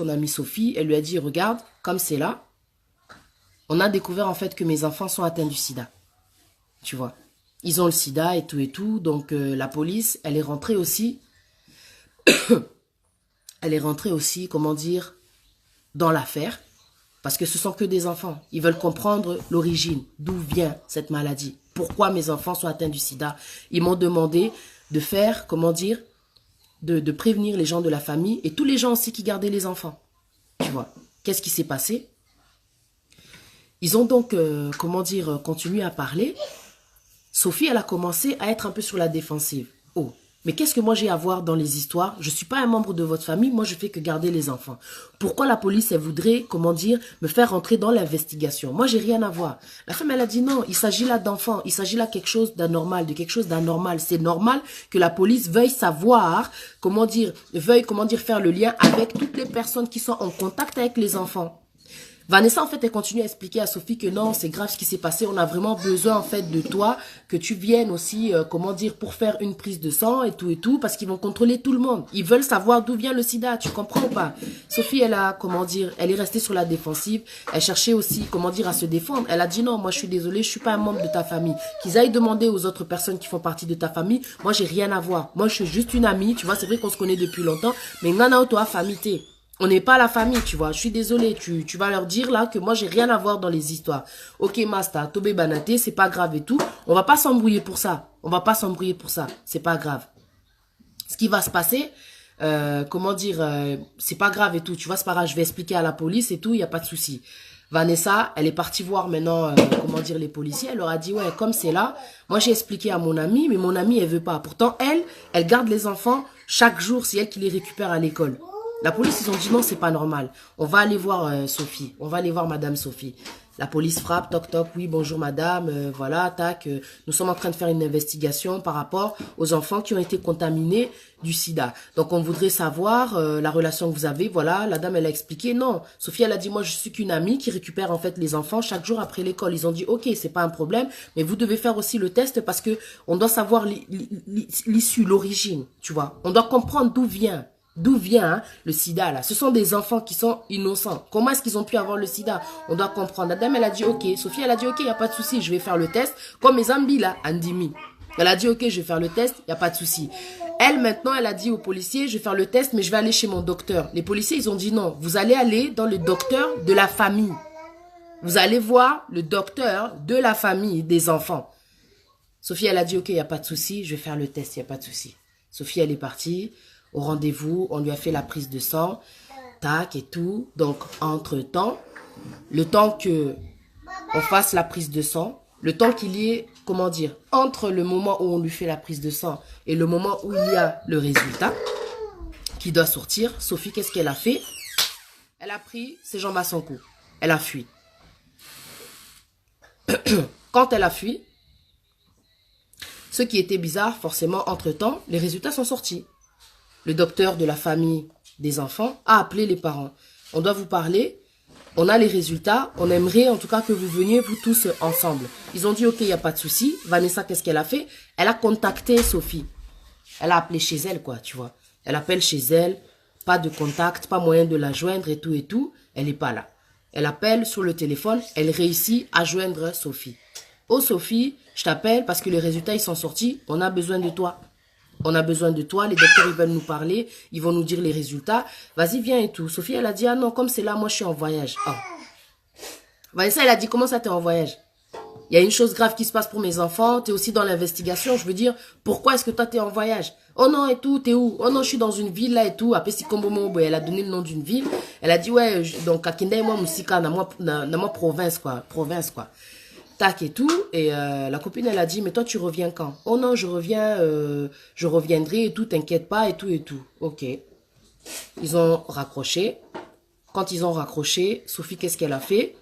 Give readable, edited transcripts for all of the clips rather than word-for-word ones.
son amie Sophie. Elle lui a dit, regarde, comme c'est là, on a découvert en fait que mes enfants sont atteints du sida. Tu vois. Ils ont le sida et tout et tout. Donc la police, elle est rentrée aussi. Elle est rentrée aussi, comment dire, dans l'affaire. Parce que ce sont que des enfants. Ils veulent comprendre l'origine, d'où vient cette maladie. Pourquoi mes enfants sont atteints du sida. Ils m'ont demandé de faire, comment dire, de prévenir les gens de la famille et tous les gens aussi qui gardaient les enfants. Tu vois. Qu'est-ce qui s'est passé? Ils ont donc, comment dire, continué à parler. Sophie, elle a commencé à être un peu sur la défensive. Oh, mais qu'est-ce que moi j'ai à voir dans les histoires? Je ne suis pas un membre de votre famille, moi je fais que garder les enfants. Pourquoi la police, elle voudrait, comment dire, me faire rentrer dans l'investigation? Moi, j'ai rien à voir. La femme, elle a dit non, il s'agit là d'enfants, il s'agit là de quelque chose d'anormal, de quelque chose d'anormal. C'est normal que la police veuille savoir, comment dire, faire le lien avec toutes les personnes qui sont en contact avec les enfants. Vanessa, en fait, elle continue à expliquer à Sophie que non, c'est grave ce qui s'est passé. On a vraiment besoin, en fait, de toi, que tu viennes aussi, comment dire, pour faire une prise de sang et tout, parce qu'ils vont contrôler tout le monde. Ils veulent savoir d'où vient le sida, tu comprends ou pas? Sophie, elle a, comment dire, elle est restée sur la défensive. Elle cherchait aussi, comment dire, à se défendre. Elle a dit non, moi, je suis désolée, je suis pas un membre de ta famille. Qu'ils aillent demander aux autres personnes qui font partie de ta famille. Moi, j'ai rien à voir. Moi, je suis juste une amie, tu vois, c'est vrai qu'on se connaît depuis longtemps, mais nana, toi, famille, on n'est pas la famille, tu vois. Je suis désolée, tu vas leur dire là que moi, j'ai rien à voir dans les histoires. Ok, Masta, Tobé Banaté, c'est pas grave et tout. On va pas s'embrouiller pour ça. On va pas s'embrouiller pour ça. C'est pas grave. Ce qui va se passer, comment dire, c'est pas grave et tout. Tu vois, c'est pas grave, je vais expliquer à la police et tout, il n'y a pas de souci. Vanessa, elle est partie voir maintenant, comment dire, les policiers. Elle leur a dit, ouais, comme c'est là, moi j'ai expliqué à mon amie, mais mon amie, elle veut pas. Pourtant, elle garde les enfants chaque jour, c'est elle qui les récupère à l'école. La police, ils ont dit non, c'est pas normal. On va aller voir Sophie. On va aller voir Madame Sophie. La police frappe, toc toc, oui, bonjour madame, voilà, tac. Nous sommes en train de faire une investigation par rapport aux enfants qui ont été contaminés du sida. Donc on voudrait savoir la relation que vous avez, voilà. La dame, elle a expliqué, non. Sophie, elle a dit, moi je suis qu'une amie qui récupère en fait les enfants chaque jour après l'école. Ils ont dit, ok, c'est pas un problème, mais vous devez faire aussi le test parce que on doit savoir l'issue, l'origine, tu vois. On doit comprendre d'où vient. D'où vient le sida là? Ce sont des enfants qui sont innocents. Comment est-ce qu'ils ont pu avoir le sida? On doit comprendre. La dame, elle a dit ok. Sophie, elle a dit ok, il n'y a pas de souci, je vais faire le test. Comme mes amis là, Andimi. Elle a dit ok, je vais faire le test, il n'y a pas de souci. Elle, maintenant, elle a dit aux policiers, je vais faire le test, mais je vais aller chez mon docteur. Les policiers, ils ont dit non, vous allez aller dans le docteur de la famille. Vous allez voir le docteur de la famille des enfants. Sophie, elle a dit ok, il n'y a pas de souci, je vais faire le test, il n'y a pas de souci. Sophie, elle est partie. Au rendez-vous, on lui a fait la prise de sang, tac et tout. Donc, entre-temps, le temps que on fasse la prise de sang, le temps qu'il y ait, comment dire, entre le moment où on lui fait la prise de sang et le moment où il y a le résultat qui doit sortir, Sophie, qu'est-ce qu'elle a fait? Elle a pris ses jambes à son cou. Elle a fui. Quand elle a fui, ce qui était bizarre, forcément, entre-temps, les résultats sont sortis. Le docteur de la famille des enfants a appelé les parents. On doit vous parler, on a les résultats, on aimerait en tout cas que vous veniez vous tous ensemble. Ils ont dit ok, il n'y a pas de souci. Vanessa, qu'est-ce qu'elle a fait? Elle a contacté Sophie. Elle a appelé chez elle, quoi, tu vois. Elle appelle chez elle, pas de contact, pas moyen de la joindre et tout. Elle n'est pas là. Elle appelle sur le téléphone, elle réussit à joindre Sophie. Oh Sophie, je t'appelle parce que les résultats ils sont sortis, on a besoin de toi. On a besoin de toi, les docteurs ils veulent nous parler, ils vont nous dire les résultats. Vas-y, viens et tout. Sophie, elle a dit, ah non, comme c'est là, moi je suis en voyage. Oh. Vanessa, elle a dit, comment ça t'es en voyage? Il y a une chose grave qui se passe pour mes enfants, t'es aussi dans l'investigation, je veux dire, pourquoi est-ce que toi t'es en voyage? Oh non, et tout, t'es où? Oh non, je suis dans une ville là et tout. Après, elle a donné le nom d'une ville. Elle a dit, ouais, donc, à Kinde, moi, Moussika, dans ma province, quoi. Tac et tout, et la copine elle a dit mais toi tu reviens quand? Oh non je reviendrai et tout, t'inquiète pas et tout, ok. Ils ont raccroché. Quand ils ont raccroché, Sophie qu'est-ce qu'elle a fait?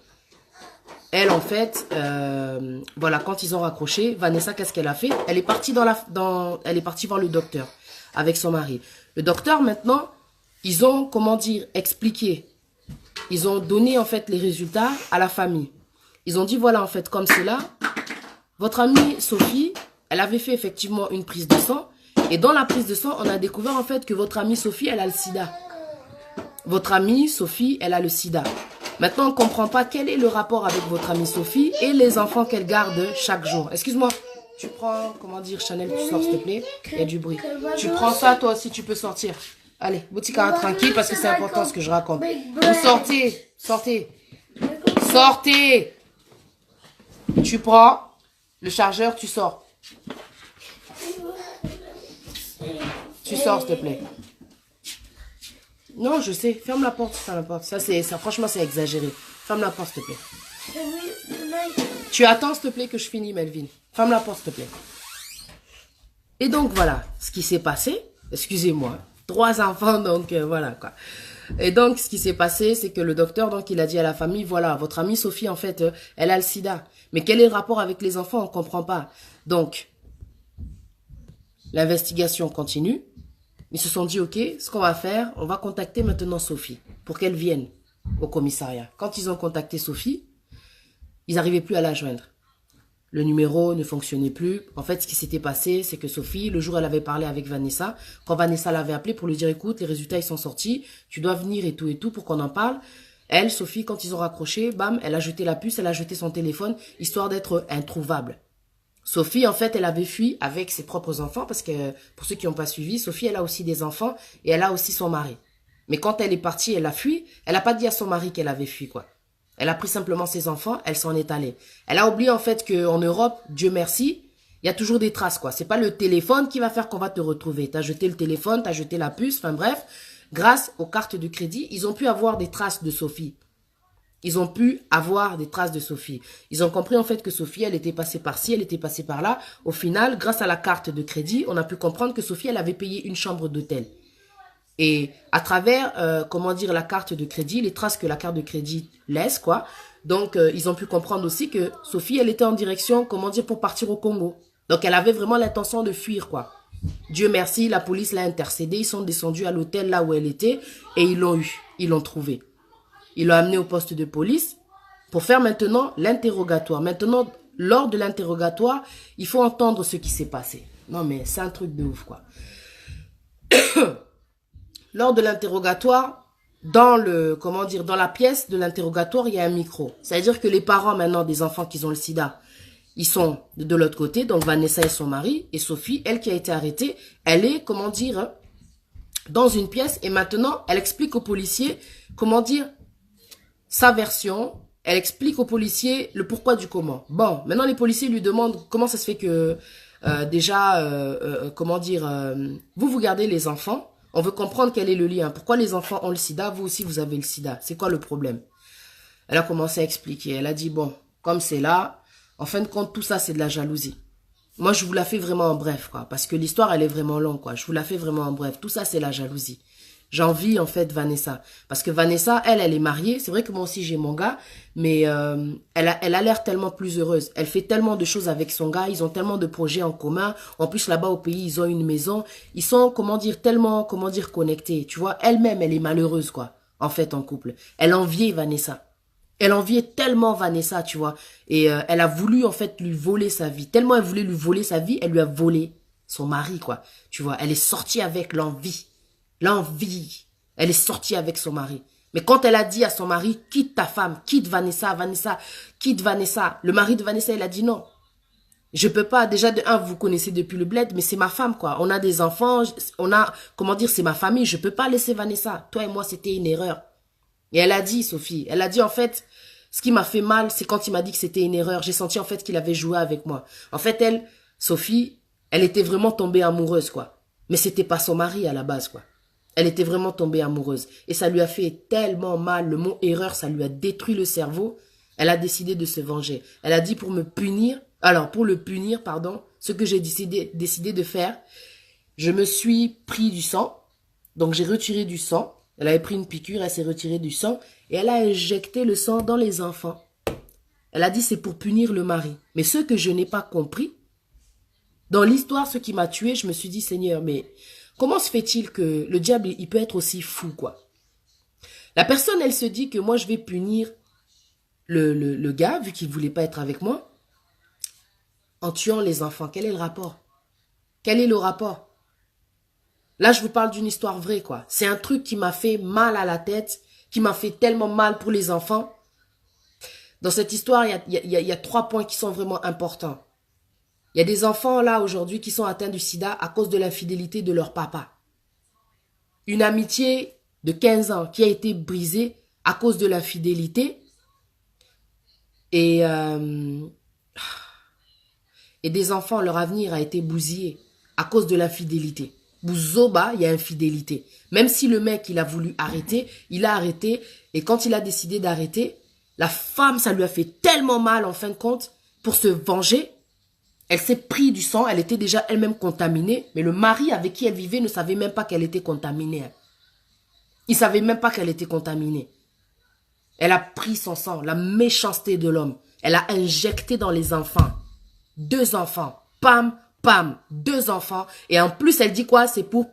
Elle en fait, voilà, quand ils ont raccroché, Vanessa qu'est-ce qu'elle a fait? Elle est partie elle est partie voir le docteur avec son mari. Le docteur maintenant, ils ont comment dire expliqué, ils ont donné en fait les résultats à la famille. Ils ont dit, voilà, en fait, comme c'est là, votre amie Sophie, elle avait fait effectivement une prise de sang. Et dans la prise de sang, on a découvert, en fait, que votre amie Sophie, elle a le sida. votre amie Sophie, elle a le sida. Maintenant, on ne comprend pas quel est le rapport avec votre amie Sophie et les enfants qu'elle garde chaque jour. Excuse-moi, tu prends, comment dire, Chanel, tu sors s'il te plaît. Il y a du bruit. Tu prends ça, toi aussi, tu peux sortir. Allez, Boutika, tranquille, parce que c'est important ce que je raconte. Vous sortez, sortez. Sortez. Tu prends le chargeur, tu sors. Tu sors, s'il te plaît. Non, je sais. Ferme la porte, ferme la porte. Ça, franchement, c'est exagéré. Ferme la porte, s'il te plaît. Tu attends, s'il te plaît, que je finis, Melvin. Ferme la porte, s'il te plaît. Et donc, voilà ce qui s'est passé. Excusez-moi. 3 enfants, donc voilà, quoi. Et donc, ce qui s'est passé, c'est que le docteur, donc, il a dit à la famille, voilà, votre amie Sophie, en fait, elle a le sida. Mais quel est le rapport avec les enfants? On ne comprend pas. Donc, l'investigation continue. Ils se sont dit, ok, ce qu'on va faire, on va contacter maintenant Sophie pour qu'elle vienne au commissariat. Quand ils ont contacté Sophie, ils n'arrivaient plus à la joindre. Le numéro ne fonctionnait plus. En fait, ce qui s'était passé, c'est que Sophie, le jour où elle avait parlé avec Vanessa, quand Vanessa l'avait appelée pour lui dire, écoute, les résultats, ils sont sortis, tu dois venir et tout pour qu'on en parle. Elle, Sophie, quand ils ont raccroché, bam, elle a jeté la puce, elle a jeté son téléphone, histoire d'être introuvable. Sophie, en fait, elle avait fui avec ses propres enfants, parce que, pour ceux qui n'ont pas suivi, Sophie, elle a aussi des enfants, et elle a aussi son mari. Mais quand elle est partie, elle a fui, elle n'a pas dit à son mari qu'elle avait fui, quoi. Elle a pris simplement ses enfants, elle s'en est allée. Elle a oublié, en fait, qu'en Europe, Dieu merci, il y a toujours des traces, quoi. C'est pas le téléphone qui va faire qu'on va te retrouver. T'as jeté le téléphone, t'as jeté la puce, enfin bref. Grâce aux cartes de crédit, ils ont pu avoir des traces de Sophie. Ils ont pu avoir des traces de Sophie. Ils ont compris en fait que Sophie, elle était passée par-ci, elle était passée par-là. Au final, grâce à la carte de crédit, on a pu comprendre que Sophie, elle avait payé une chambre d'hôtel. Et à travers, comment dire, la carte de crédit, les traces que la carte de crédit laisse, quoi. Donc, ils ont pu comprendre aussi que Sophie, elle était en direction, comment dire, pour partir au Congo. Donc, elle avait vraiment l'intention de fuir, quoi. Dieu merci, la police l'a intercédé. Ils sont descendus à l'hôtel là où elle était et ils l'ont eu. Ils l'ont trouvée. Ils l'ont amenée au poste de police pour faire maintenant l'interrogatoire. Maintenant, lors de l'interrogatoire, il faut entendre ce qui s'est passé. Non, mais c'est un truc de ouf, quoi. Lors de l'interrogatoire, dans le, comment dire, dans la pièce de l'interrogatoire, il y a un micro. C'est-à-dire que les parents maintenant des enfants qui ont le sida, ils sont de l'autre côté, donc Vanessa et son mari, et Sophie, elle qui a été arrêtée, elle est, comment dire, dans une pièce, et maintenant, elle explique aux policiers, comment dire, sa version, elle explique aux policiers le pourquoi du comment. Bon, maintenant les policiers lui demandent comment ça se fait que, comment dire, vous gardez les enfants. On veut comprendre quel est le lien. Pourquoi les enfants ont le sida, vous aussi vous avez le sida. C'est quoi le problème? Elle a commencé à expliquer. Elle a dit, bon, comme c'est là, en fin de compte, tout ça, c'est de la jalousie. Moi, je vous la fais vraiment en bref, quoi. Parce que l'histoire, elle est vraiment longue, quoi. Je vous la fais vraiment en bref. Tout ça, c'est la jalousie. J'envie, en fait, Vanessa. Parce que Vanessa, elle est mariée. C'est vrai que moi aussi, j'ai mon gars. Mais elle a l'air tellement plus heureuse. Elle fait tellement de choses avec son gars. Ils ont tellement de projets en commun. En plus, là-bas, au pays, ils ont une maison. Ils sont, comment dire, tellement, comment dire, connectés. Tu vois, elle-même, elle est malheureuse, quoi. En fait, en couple. Elle enviait Vanessa. Elle enviait tellement Vanessa, tu vois. Et elle a voulu, en fait, lui voler sa vie. Tellement elle voulait lui voler sa vie, elle lui a volé son mari, quoi. Tu vois, elle est sortie avec l'envie. L'envie. Elle est sortie avec son mari. Mais quand elle a dit à son mari, quitte ta femme, quitte Vanessa, quitte Vanessa. Le mari de Vanessa, il a dit non. Je peux pas. Déjà, de un, vous connaissez depuis le bled, mais c'est ma femme, quoi. On a des enfants, on a, comment dire, c'est ma famille. Je peux pas laisser Vanessa. Toi et moi, c'était une erreur. Et elle a dit, Sophie, elle a dit, en fait, ce qui m'a fait mal, c'est quand il m'a dit que c'était une erreur. J'ai senti, en fait, qu'il avait joué avec moi. En fait, elle, Sophie, elle était vraiment tombée amoureuse, quoi. Mais c'était pas son mari à la base, quoi. Elle était vraiment tombée amoureuse. Et ça lui a fait tellement mal. Le mot erreur, ça lui a détruit le cerveau. Elle a décidé de se venger. Elle a dit pour me punir, alors pour le punir, pardon, ce que j'ai décidé de faire, je me suis pris du sang. Donc j'ai retiré du sang. Elle avait pris une piqûre, elle s'est retirée du sang. Et elle a injecté le sang dans les enfants. Elle a dit c'est pour punir le mari. Mais ce que je n'ai pas compris, dans l'histoire, ce qui m'a tué, je me suis dit, Seigneur, mais comment se fait-il que le diable, il peut être aussi fou, quoi? La personne, elle se dit que moi, je vais punir le gars, vu qu'il ne voulait pas être avec moi, en tuant les enfants. Quel est le rapport? Quel est le rapport? Là, je vous parle d'une histoire vraie, quoi. C'est un truc qui m'a fait mal à la tête, qui m'a fait tellement mal pour les enfants. Dans cette histoire, il y a 3 points qui sont vraiment importants. Il y a des enfants, là, aujourd'hui, qui sont atteints du sida à cause de l'infidélité de leur papa. Une amitié de 15 ans qui a été brisée à cause de l'infidélité. Et des enfants, leur avenir a été bousillé à cause de l'infidélité. Bouzoba, il y a infidélité. Même si le mec, il a voulu arrêter, il a arrêté. Et quand il a décidé d'arrêter, la femme, ça lui a fait tellement mal, en fin de compte, pour se venger. Elle s'est pris du sang, elle était déjà elle-même contaminée. Mais le mari avec qui elle vivait ne savait même pas qu'elle était contaminée. Il ne savait même pas qu'elle était contaminée. Elle a pris son sang, la méchanceté de l'homme. Elle a injecté dans les enfants. 2 enfants. Pam, pam, 2 enfants. Et en plus, elle dit quoi? C'est pour